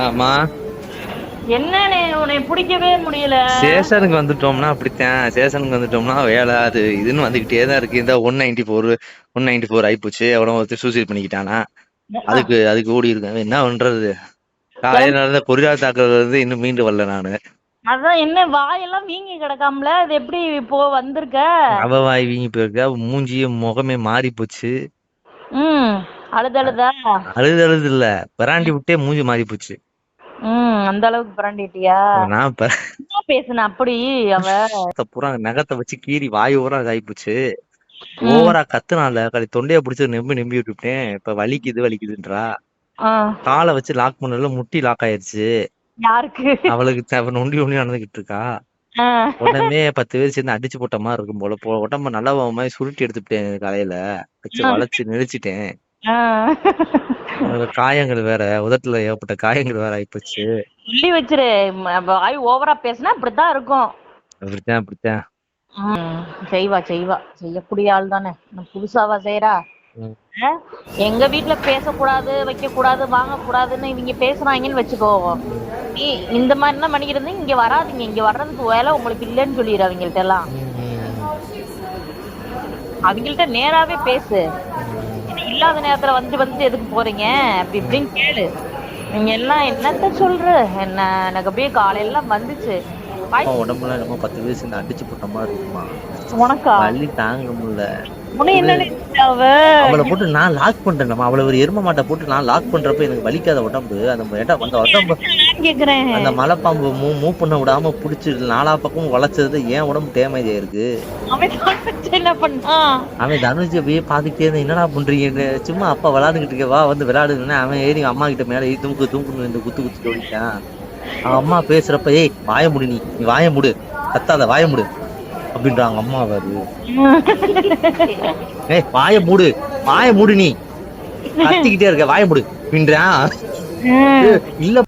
ஆமா. என்னன்னு உன்னை பிடிக்கவே முடியல. சேஷனுக்கு வந்துட்டோம்னா அப்படித்தான். சேஷனுக்கு வந்துட்டோம்னா வேலை அது இதுன்னு வந்துகிட்டே தான் இருக்கு. இந்த 194 ஆயிப்போச்சு. எவனோ ஒருத்தர் சூசைட் பண்ணிக்கிட்டானா. அதுக்கு ஓடி இருக்கேன். என்ன பண்றது? காலையில நடந்த கொரியா தாக்குதல் வந்து இன்னும் மீண்டு வரல நானு. அதான் என்ன வாயெல்லாம் வீங்கி கிடக்காமல, அது எப்படி இப்போ வந்திருக்க? அவ வாய் வீங்கி போயிருக்கா. மூஞ்சியும் முகமே மாறி போச்சு. அழுதழுதா? அழுது இல்ல, பிராண்டி விட்டே மூஞ்சி மாறி போச்சு. அந்த அளவுக்கு பிராண்டிட்டியா? நான் பேசுன அப்படி அவ பூரா நகத்தை வச்சு கீறி வாய் ஊரா இதாயிப்போச்சு. ஓவரா கத்துனால தொண்டைய பிடிச்சி நம்பி விட்டுட்டேன். இப்ப வலிக்குதுன்றா. காலை வச்சு லாக் பண்ணல, முட்டி லாக் ஆயிருச்சு. யாருக்கு? அவளுக்கு நொண்டி நடந்துகிட்டு இருக்கா. உடனே 10 பேர் சேர்ந்து அடிச்சு போட்ட மாதிரி இருக்கும் போல. உடம்ப நல்லா மாதிரி சுருட்டி எடுத்துட்டேன். காலையில வச்சு வளைச்சு நெளிச்சிட்டேன். காயங்கள் வேற, உதட்டுல ஏற்பட்ட காயங்கள் வேற ஆயிப்போச்சு. சொல்லி வச்சிரு, வாய் ஓவரா பேசினா இப்படித்தான் இருக்கும். அப்படித்தான் செய்வா செய்யக்கூடிய ஆள் தானே. புதுசாவா செய்யறா? எங்க வீட்டுல பேசக்கூடாது, வைக்க கூடாது, வாங்க கூடாதுன்னு இவங்க பேசுறாங்கன்னு வச்சுக்கோ. நீ இந்த மாதிரி எல்லாம் பண்ணிக்கிறது இங்க வராதிங்க. இங்க வர்றதுக்கு வேலை உங்களுக்கு இல்லைன்னு சொல்லிடு. அவங்கள்ட்ட எல்லாம் அவங்கள்ட்ட நேராவே பேசு. இல்லாத நேரத்துல வந்துட்டு எதுக்கு போறீங்க அப்படி இப்படின்னு கேளு. நீங்க எல்லாம் என்னத்த சொல்ற என்ன? எனக்கு அப்படியே காலையெல்லாம் வந்துச்சு. உடம்புல நம்ம 10 பேர் சேர்ந்து அடிச்சு போட்ட மாதிரி இருக்குமா? உனக்கா? வலி தாங்க முடியல. அவளை போட்டு நான் லாக் பண்றேன். நம்ம அவளை ஒரு எரும மாட்டை போட்டு நான் லாக் பண்றப்ப எனக்கு வலிக்காத உடம்பு. அந்த உடம்பு அந்த மலைப்பாம்பு மூவ் பண்ண விடாம புடிச்சு 4 பக்கமும் வளைச்சது ஏன் உடம்பு டேமேஜ் ஆயிருக்கு. என்ன பண்ணா? அவன் தனுஷ் அப்படியே பாத்துக்கிட்டே இருந்தா என்னடா பண்றீங்கன்னு. சும்மா அப்பா விளையாடுகிட்டு இருக்க, வா வந்து விளையாடுன்னு. அவன் ஏறி அம்மா கிட்ட மேல தூக்கு இந்த குத்து ஓடிட்டான். அவன் அம்மா பேசுறப்ப ஏய் வாய முடி, நீ வாய முடு, கத்தாத வாய முடு அப்படின்றாங்க அம்மா. அவரு ஏய் வாய மூடு நீ கத்திக்கிட்டே இருக்க, வாய முடு அப்படின்றான். இல்ல